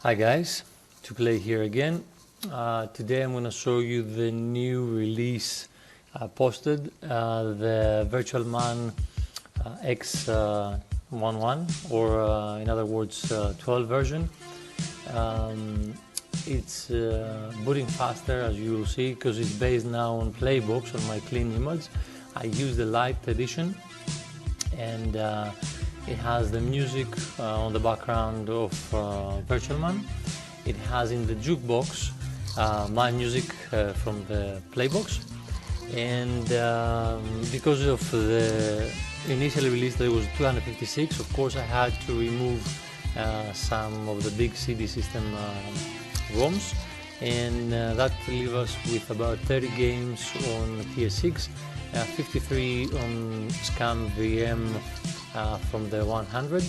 Hi guys, Play here again. Today I'm going to show you the new release posted, the VirtualMan XII, or in other words 12 version. It's booting faster, as you will see, because it's based now on Playbox, on my clean image. I use the Lite edition, and it has the music on the background of VirtualMan. It has in the jukebox my music from the Playbox, and because of the initial release that was 256, of course I had to remove some of the big CD system ROMs, and that leaves us with about 30 games on PS6, 53 on SCAM-VM from the 100,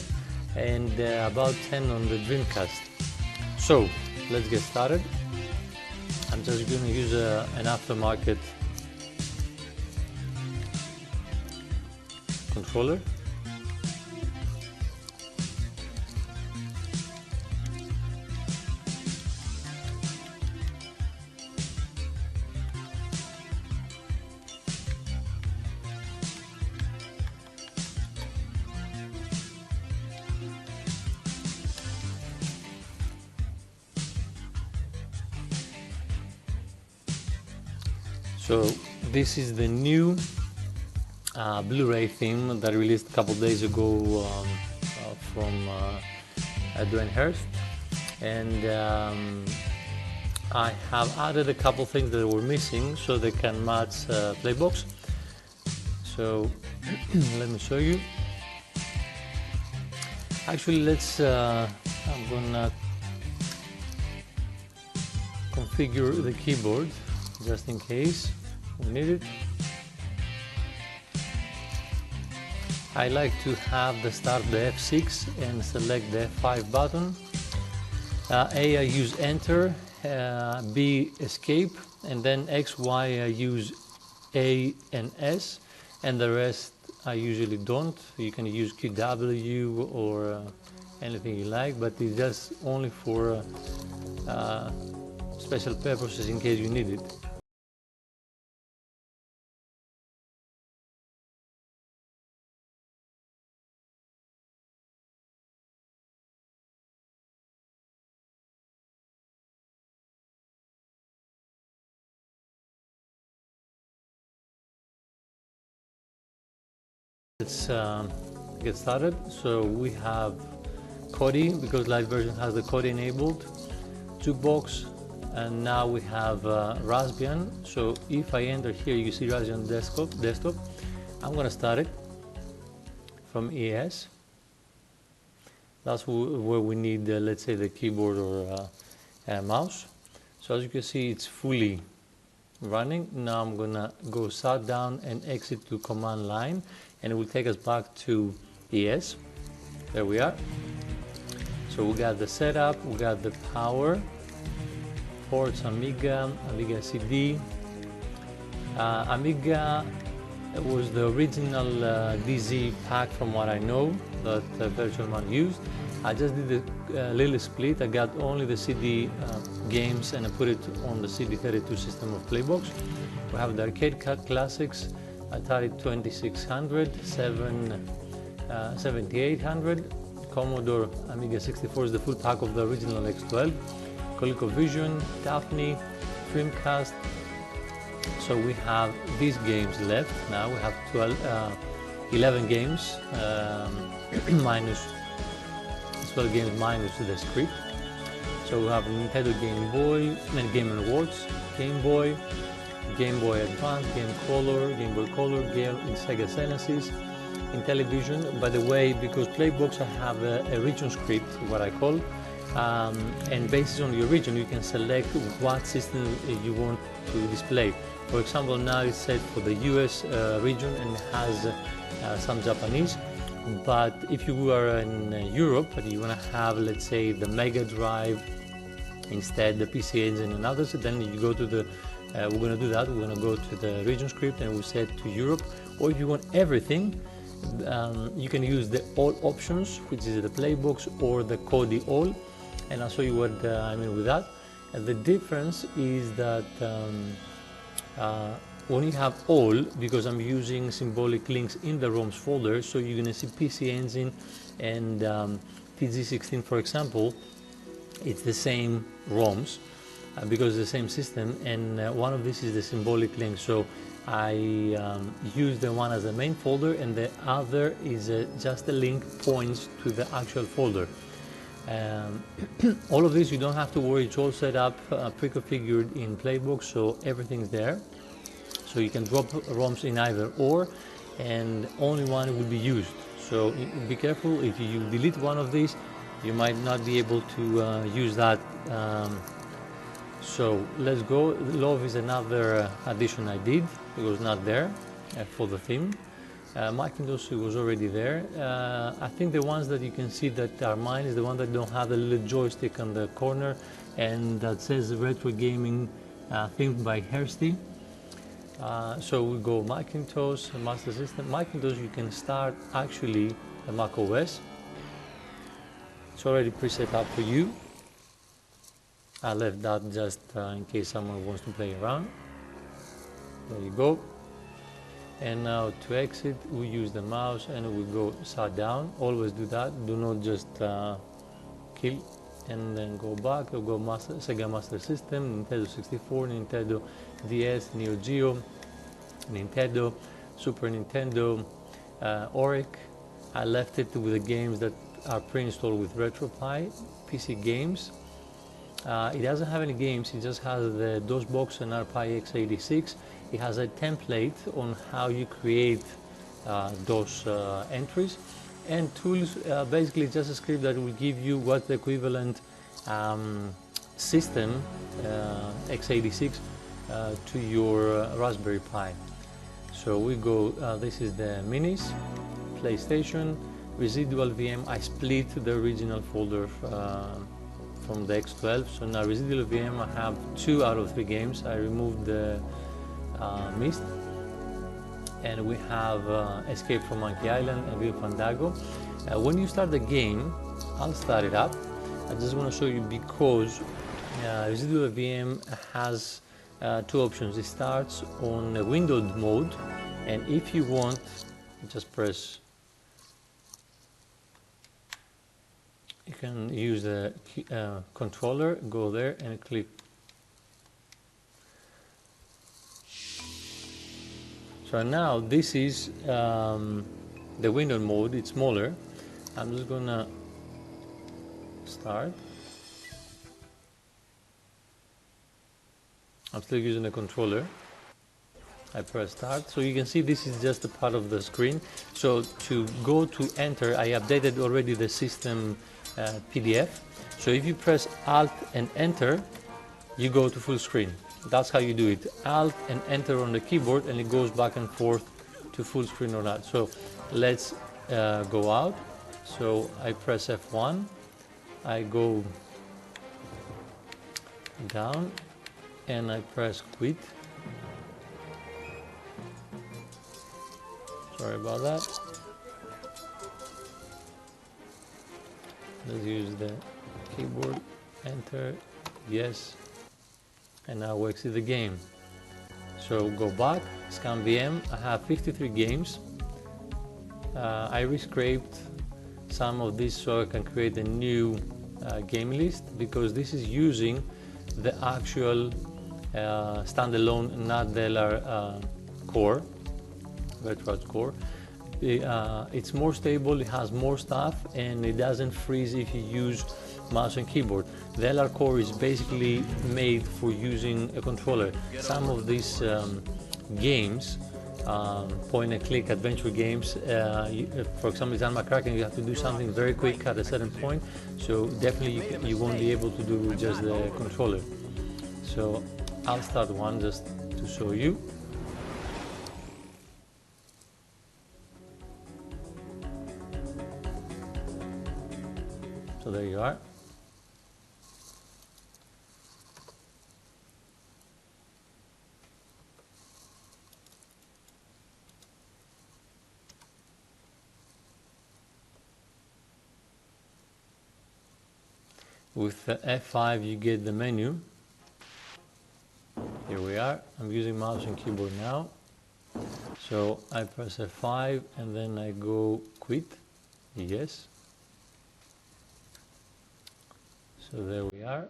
and about 10 on the Dreamcast. So let's get started. I'm just going to use an aftermarket controller. So this is the new BluRay theme that released a couple days ago from Dwayne Hurst, and I have added a couple things that were missing so they can match Playbox. So let me show you. Actually, I'm gonna configure the keyboard just in case we need it. I like to have the start the F6 and select the F5 button. A, I use enter, B, escape, and then X, Y, I use A and S, and the rest I usually don't. You can use QW or anything you like, but it's just only for special purposes in case you need it. Let's get started. So we have Kodi, because Lite version has the Kodi enabled, JukeBox, and now we have Raspbian. So if I enter here, you see Raspbian Desktop. I'm going to start it from ES. That's where we need, let's say, the keyboard or mouse. So as you can see, it's fully running. Now I'm going to go start down and exit to command line, and it will take us back to ES. There we are. So we got the setup, we got the power, ports, Amiga CD. Amiga was the original DZ pack from what I know that VirtualMan used. I just did a little split. I got only the CD games and I put it on the CD32 system of Playbox. We have the arcade classics, Atari 2600, 7800, Commodore Amiga 64 is the full pack of the original X12, ColecoVision, Daphne, Dreamcast. So we have these games left now. We have 11 games minus 12 games minus the script. So we have Nintendo Game Boy, Game & Watch, Game Boy, Game Boy Advance, Game Color, Game Boy Color, Game in Sega Genesis, in television. By the way, because Playbox, I have a region script, what I call, and based on your region, you can select what system you want to display. For example, now it's set for the US region and it has some Japanese. But if you are in Europe and you want to have, let's say, the Mega Drive instead, the PC Engine and others, then you go to the we're going to do that. We're going to go to the region script and we set to Europe. Or if you want everything, you can use the all options, which is the Playbox or the Kodi all. and I'll show you what I mean with that. And the difference is that when you have all, because I'm using symbolic links in the ROMs folder, so you're going to see PC Engine and TG16, for example, it's the same ROMs because it's the same system, and one of these is the symbolic link. So I use the one as the main folder, and the other is just a link points to the actual folder. All of this, you don't have to worry, it's all set up pre-configured in Playbox, so everything's there. So you can drop ROMs in either or, and only one will be used. So be careful, if you delete one of these, you might not be able to use that. So let's go. Love is another addition I did. It was not there for the theme. Macintosh was already there. I think the ones that you can see that are mine is the one that don't have the little joystick on the corner and that says retro gaming themed by Hersty. So we go Macintosh, Master System. Macintosh, you can start actually the Mac OS. It's already preset up for you. I left that just in case someone wants to play around. There you go. And now to exit, we use the mouse and we go shut down. Always do that. Do not just kill and then go back. We'll go Sega Master System, Nintendo 64, Nintendo DS, Neo Geo, Nintendo, Super Nintendo, Oric. I left it with the games that are pre-installed with RetroPie, PC games. It doesn't have any games, it just has the DOSBox and RPie x86. It has a template on how you create DOS entries, and tools, basically just a script that will give you what the equivalent system x86 to your Raspberry Pi. So we go, this is the minis, PlayStation, ResidualVM. I split the original folder from the X12, so now ResidualVM I have 2 out of 3 games. I removed the Mist, and we have Escape from Monkey Island and Real Fandango. When you start the game, I'll start it up. I just want to show you because ResidualVM has 2 options. It starts on a windowed mode, and if you want, just press. You can use the controller, go there and click. So now this is the window mode, it's smaller. I'm just gonna start. I'm still using the controller. I press start, so you can see this is just a part of the screen. So to go to enter, I updated already the system PDF. So if you press Alt and enter, you go to full screen. That's how you do it. Alt and enter on the keyboard, and it goes back and forth to full screen or not. So let's go out. So I press F1, I go down and I press quit. Sorry about that. Let's use the keyboard, enter, yes, and now we exit the game. So go back, scan VM, I have 53 games. I rescraped some of this so I can create a new game list, because this is using the actual standalone, not the LR core, virtual core. It's more stable, it has more stuff, and it doesn't freeze if you use mouse and keyboard. The LR core is basically made for using a controller. Some of these games, point and click adventure games, for example, Zan McCracken, you have to do something very quick at a certain point, so definitely you won't be able to do with just the controller. So I'll start one just to show you. So there you are. With F5 you get the menu. Here we are. I'm using mouse and keyboard now. So I press F5 and then I go quit. Yes. So there we are.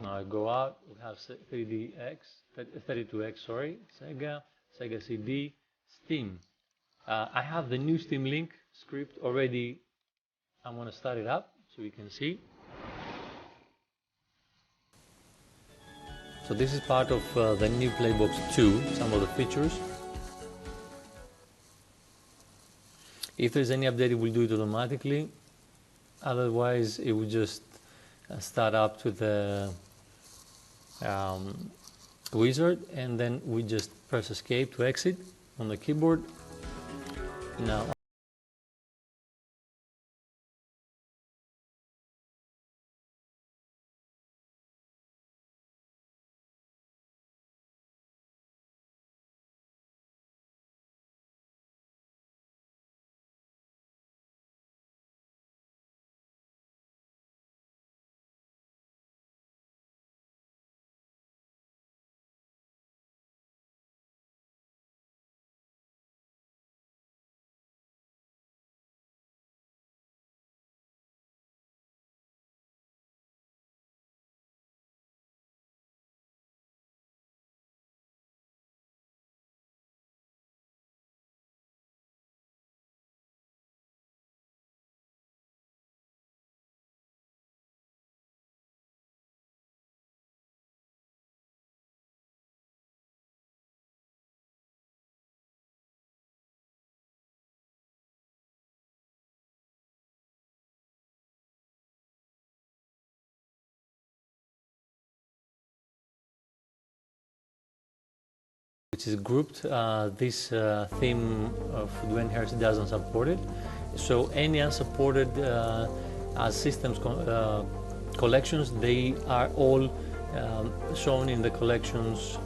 Now I go out. We have 32X, sorry, Sega CD, Steam. I have the new Steam Link script already. I'm going to start it up so you can see. So this is part of the new PlayBox 2, some of the features. If there's any update, it will do it automatically. Otherwise, it will just start up to the wizard, and then we just press escape to exit on the keyboard. Now which is grouped. This theme of VirtualMan doesn't support it. So any unsupported systems collections, they are all shown in the collections.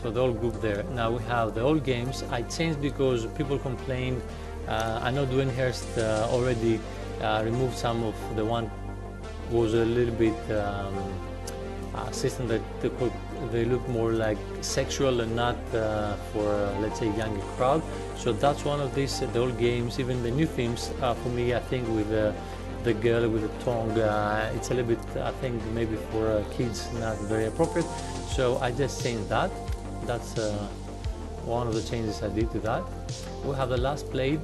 So they're all grouped there. Now we have the old games. I changed because people complained. I know VirtualMan already removed some of the one was a little bit system that they look more like sexual and not for let's say younger crowd. So that's one of these the old games. Even the new themes for me, I think with the girl with the tongue, it's a little bit, I think maybe for kids not very appropriate. So I just changed that. That's one of the changes I did to that. We have the last played,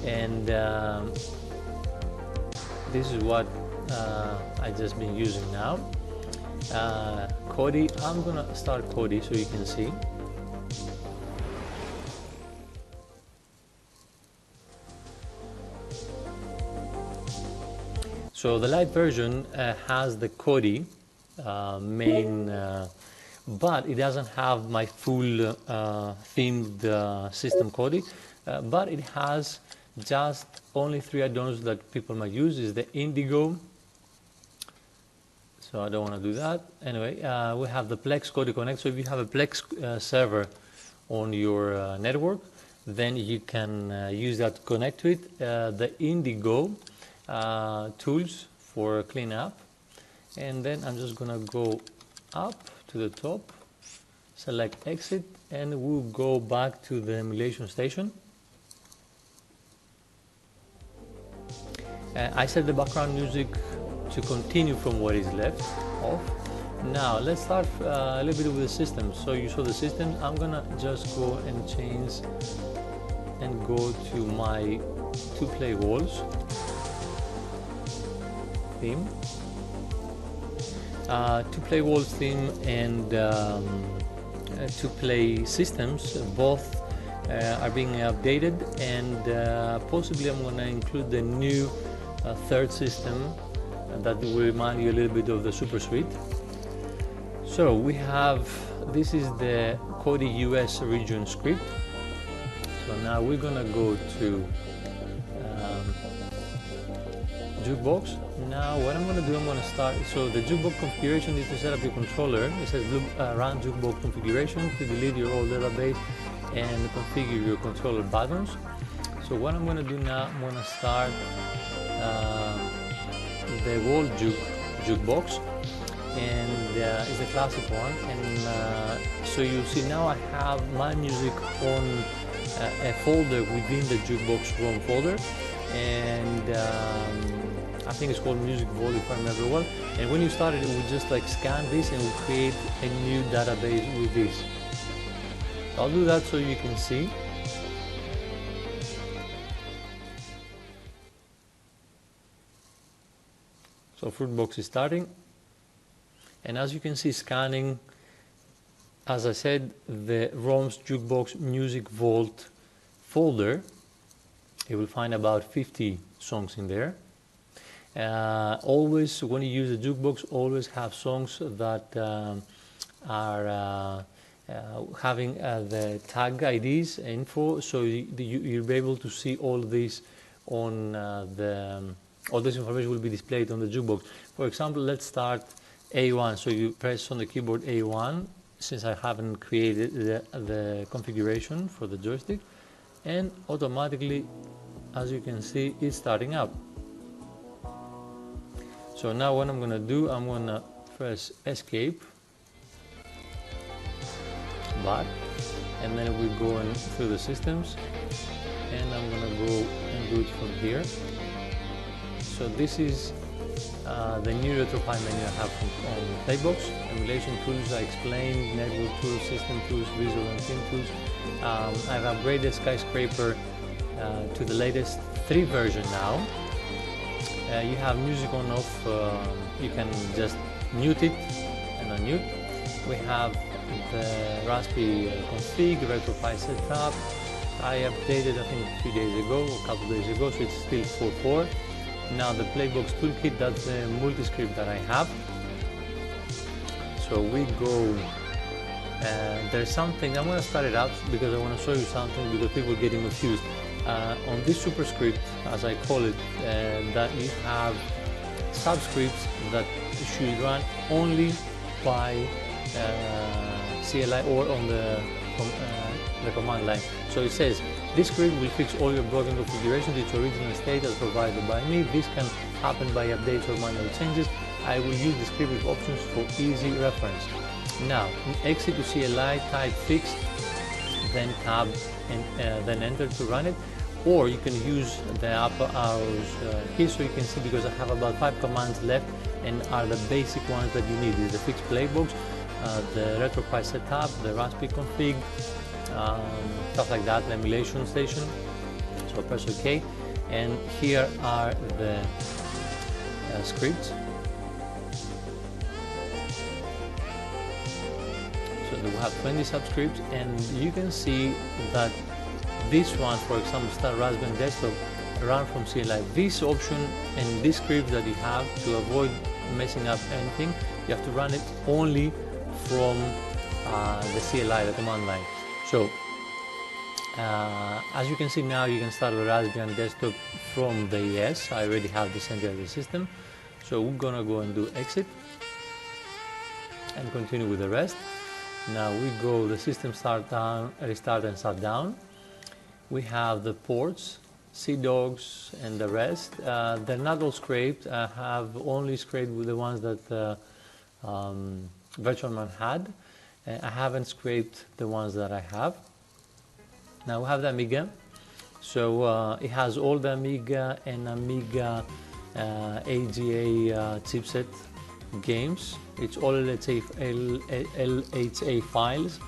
and this is what I just been using now. Kodi, I'm gonna start Kodi so you can see. So the Lite version has the Kodi main, but it doesn't have my full themed system Kodi, but it has just only 3 add-ons that people might use. Is the Indigo, so I don't want to do that. Anyway, we have the Plex Kodi Connect. So if you have a Plex server on your network, then you can use that to connect to it. The Indigo tools for cleanup, and then I'm just gonna go up to the top, select exit, and we'll go back to the emulation station. I set the background music to continue from what is left off. Now let's start a little bit with the system. So you saw the system. I'm gonna just go and change and go to my to-play walls theme. To-play walls theme and to-play systems both are being updated, and possibly I'm gonna include the new third system that will remind you a little bit of the Super Suite. So we have, this is the Kodi US region script. So now we're gonna go to JukeBox. Now what I'm gonna do, I'm gonna start, so the JukeBox configuration is to set up your controller. It says run JukeBox configuration to delete your old database and configure your controller buttons. So what I'm going to do now, I'm going to start the old jukebox, and it's a classic one. And so you see now I have my music on a folder within the jukebox ROM folder, and I think it's called Music Vault if I remember well. And when you start it, would just like scan this and we'll create a new database with this. So I'll do that so you can see. So FruitBox is starting, and as you can see scanning, as I said, the ROM's Jukebox Music Vault folder, you will find about 50 songs in there. Always, when you use the jukebox, always have songs that are having the tag IDs info, so you'll be able to see all this on all this information will be displayed on the jukebox. For example, let's start A1. So you press on the keyboard A1, since I haven't created the configuration for the joystick, and automatically, as you can see, it's starting up. So now what I'm going to do, I'm going to press escape, back, and then we're going through the systems, and I'm going to go and do it from here. So this is the new RetroPie menu I have on Playbox. Emulation tools I explained, network tools, system tools, VirtualMan Theme tools. I've upgraded Skyscraper to the latest 3 version now. You have music on off, you can just mute it and unmute. We have the Raspbian config, RetroPie setup. I updated I think a few days ago, a couple of days ago, so it's still 4.4. Now the Playbox Toolkit, that's the multi-script that I have. So we go, there's something, I'm going to start it up because I want to show you something because people are getting confused. On this superscript, as I call it, that you have subscripts that should run only by CLI or on the command line. So it says, this script will fix all your broken configuration to its original state as provided by me. This can happen by updates or manual changes. I will use the script with options for easy reference. Now, exit to CLI, type fix, then tab, and then enter to run it. Or you can use the up arrows here so you can see, because I have about 5 commands left and are the basic ones that you need. Is the fix Playbox, the RetroPie setup, the Raspbian config, stuff like that, the emulation station. So press OK, and here are the scripts. So we have 20 subscripts, and you can see that this one, for example, start Raspbian Desktop, run from CLI. This option and this script that you have, to avoid messing up anything, you have to run it only from the CLI, the command line. So as you can see now, you can start with Raspbian Desktop from the ES. I already have this entered the system. So we're gonna go and do exit and continue with the rest. Now we go the system start down, restart and shut down. We have the ports, CDogs and the rest. They're not all scraped. I have only scraped with the ones that VirtualMan had. I haven't scraped the ones that I have. Now we have the Amiga. So it has all the Amiga and Amiga AGA chipset games. It's all LHA files.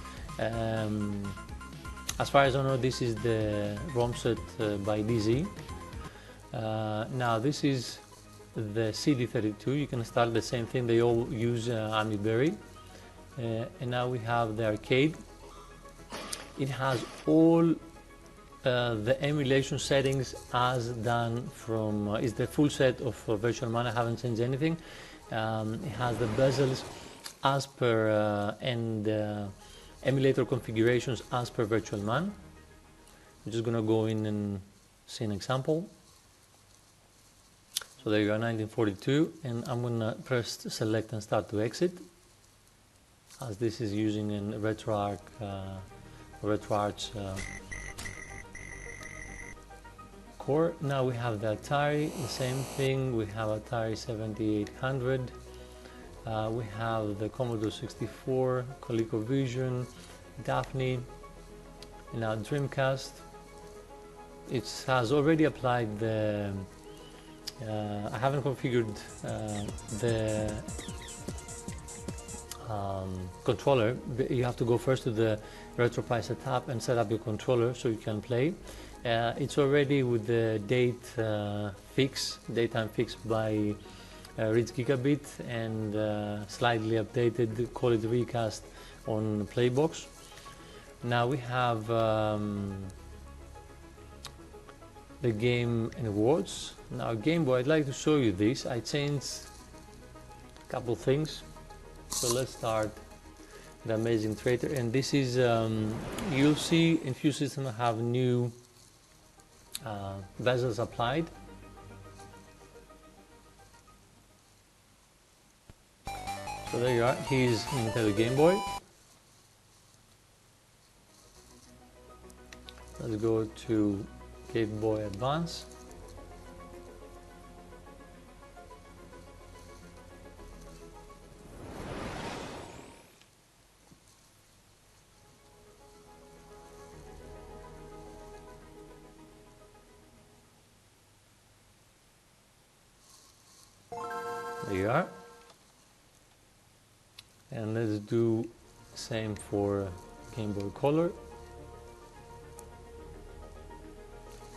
As far as I know, this is the ROM set by DZ. Now this is the CD32. You can start the same thing. They all use AmiBerry. And now we have the arcade. It has all the emulation settings as done from, is the full set of VirtualMan. I haven't changed anything. It has the bezels as per and emulator configurations as per VirtualMan. I'm just gonna go in and see an example. So there you go, 1942, and I'm gonna press select and start to exit, as this is using in RetroArch core. Now we have the Atari, the same thing. We have Atari 7800. We have the Commodore 64, ColecoVision, Daphne. Now Dreamcast. It has already applied the. I haven't configured the controller. You have to go first to the RetroPie setup and set up your controller so you can play. It's already with the daytime fix by Rich Gigabit and slightly updated, call it recast on PlayBox. Now we have the game and awards. Now Game Boy, I'd like to show you this. I changed a couple things. So let's start the Amazing Trader, and this is you'll see in few systems have new bezels applied. So there you are. Here's Nintendo Game Boy. Let's go to Game Boy Advance. There you are. And let's do the same for Game Boy Color.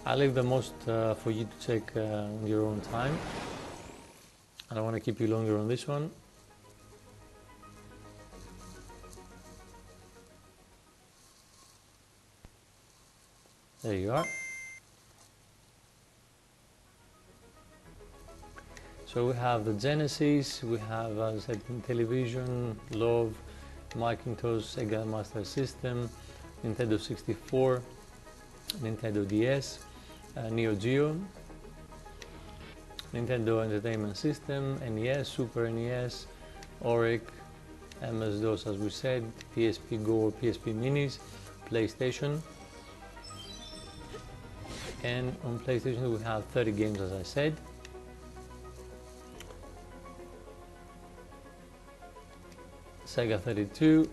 I'll leave the most for you to check on your own time. I don't want to keep you longer on this one. There you are. So we have the Genesis, we have, as I said, Television, Love, Macintosh, Sega Master System, Nintendo 64, Nintendo DS, Neo Geo, Nintendo Entertainment System, NES, Super NES, ORIC, MS-DOS, as we said, PSP Go or PSP Minis, PlayStation. And on PlayStation we have 30 games, as I said. Sega 32,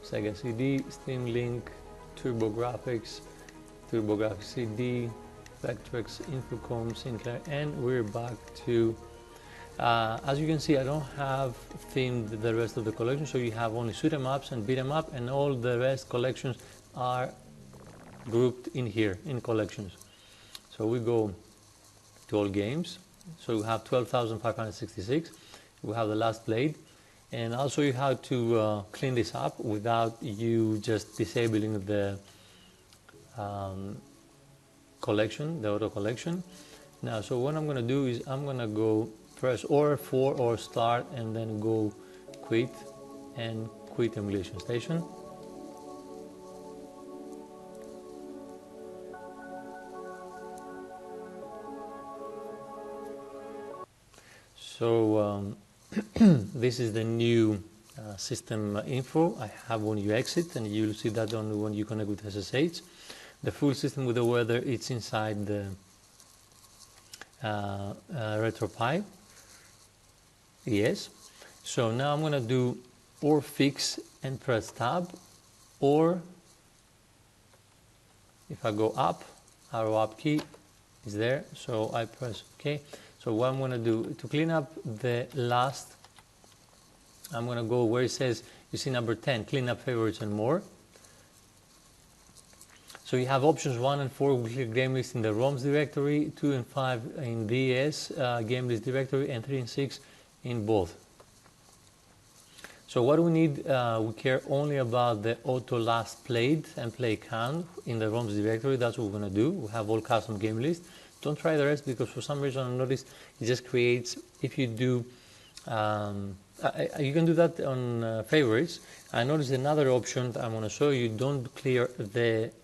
Sega CD, Steam Link, TurboGrafx, TurboGrafx CD, Vectrex, Infocom, Sinclair, and we're back to, as you can see, I don't have themed the rest of the collection, so you have only shoot 'em ups and beat 'em up, and all the rest collections are grouped in here, in collections. So we go to all games, so we have 12,566. We have the last played, and I'll show you how to clean this up without you just disabling the collection, the auto collection. Now, so what I'm going to do is I'm going to go press or 4 or start and then go quit and quit emulation station. So this is the new system info. I have when you exit, and you'll see that only when you connect with SSH. The full system with the weather, it's inside the RetroPie ES. So now I'm going to do or fix and press tab, or if I go up, arrow up key is there, so I press OK. So what I'm going to do to clean up the last, I'm going to go where it says, you see number 10, clean up favorites and more. So you have options 1 and 4 with your game list in the ROMs directory, 2 and 5 in the ES game list directory, and 3 and 6 in both. So what do we need? We care only about the auto last played and play count in the ROMs directory. That's what we're going to do. We have all custom game lists. Don't try the rest, because for some reason I noticed it just creates, if you do, you can do that on favorites. I noticed another option that I'm going to show you, don't clear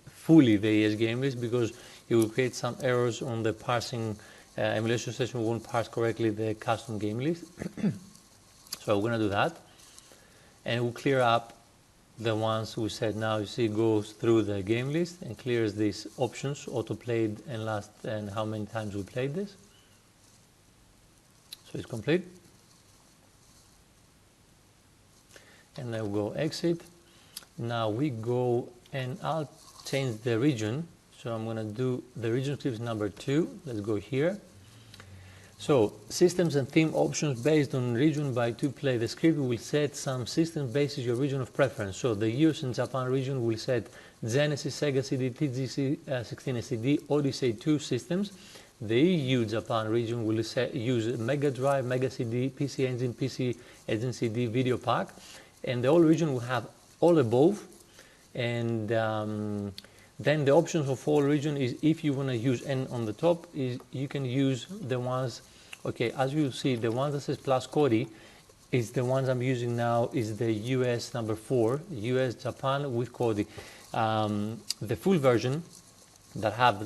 fully the ES game list, because it will create some errors on the parsing, emulation session won't parse correctly the custom game list. So we're going to do that, and we'll clear up the ones we said. Now you see, goes through the game list and clears these options, auto played and last, and how many times we played this. So it's complete. And then we'll go exit. Now we go, and I'll change the region. So I'm going to do the region scripts number 2. Let's go here. So systems and theme options based on region by to play. The script will set some system basis your region of preference. So the US and Japan region will set Genesis, Sega CD, TGC 16 SCD, Odyssey 2 systems. The EU Japan region will use Mega Drive, Mega CD, PC Engine, PC Engine CD, Video Pack. And the whole region will have all above. And then the options of all region is, if you want to use, and on the top is you can use the ones, okay, as you see, the one that says plus Kodi is the ones I'm using now, is the US number 4, US Japan with Kodi. The full version that have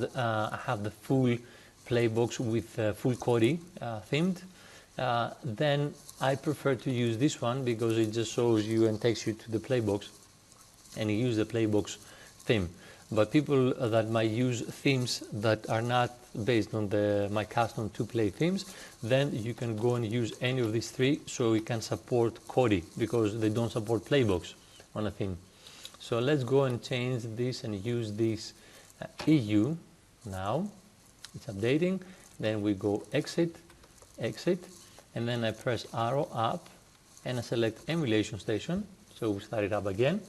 the full playbox with full Kodi themed. Then I prefer to use this one because it just shows you and takes you to the playbox, and you use the playbox theme. But people that might use themes that are not based on my custom to-play themes, then you can go and use any of these 3, so we can support Kodi because they don't support playbox on a theme. So let's go and change this and use this EU now. It's updating. Then we go exit, exit, and then I press arrow up and I select emulation station. So we start it up again.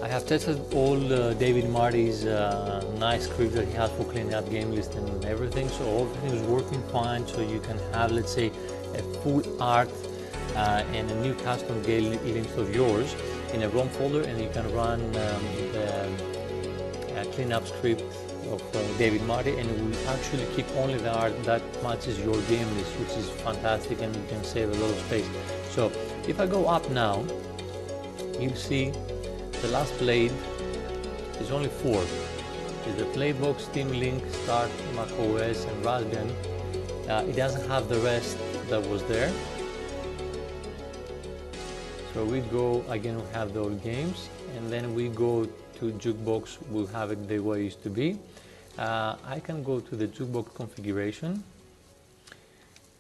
I have tested all David Marty's nice script that he has for cleaning up game list and everything, so everything is working fine. So you can have, let's say, a full art and a new custom game list of yours in a ROM folder, and you can run the cleanup script of David Marty, and it will actually keep only the art that matches your game list, which is fantastic, and you can save a lot of space. So if I go up now, you see the last played is only 4. It's the Playbox, Steam Link, Start, Mac OS, and Raspbian. It doesn't have the rest that was there. So we go, again, we have the old games, and then we go to JukeBox, we'll have it the way it used to be. I can go to the JukeBox configuration,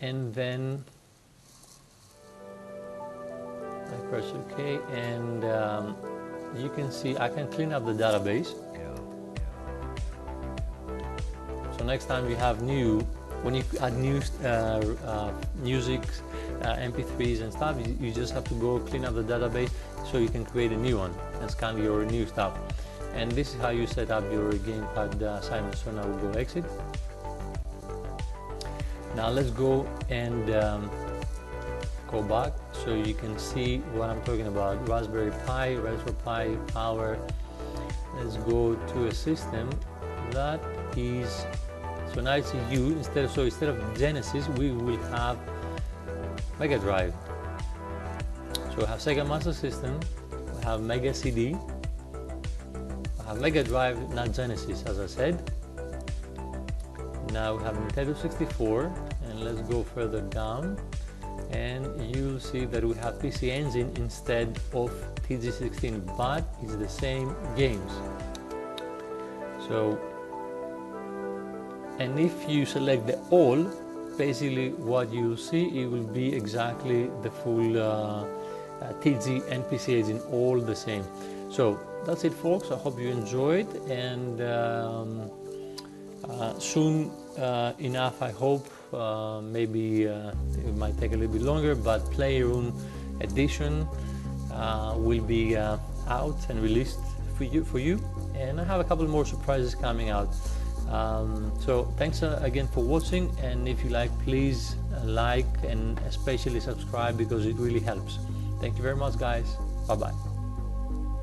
and then I press OK, and you can see I can clean up the database. So next time you have when you add new music, MP3s and stuff, you just have to go clean up the database so you can create a new one and scan your new stuff. And this is how you set up your GamePad assignment. So now we'll go exit. Now let's go and go back so you can see what I'm talking about. Raspberry Pi, Raspberry Pi Power. Let's go to a system that is, so now it's U, instead of Genesis we will have Mega Drive. So we have Sega Master System, we have Mega CD, we have Mega Drive, not Genesis as I said. Now we have Nintendo 64, and let's go further down, and you'll see that we have PC Engine instead of TG16, but it's the same games. So, and if you select the all, basically what you'll see, it will be exactly the full TG and PC Engine, all the same. So that's it, folks. I hope you enjoyed, and soon enough, I hope. Maybe it might take a little bit longer, but Playroom Edition will be out and released for you, and I have a couple more surprises coming out. So thanks again for watching, and if you like, please like and especially subscribe because it really helps. Thank you very much, guys. Bye bye.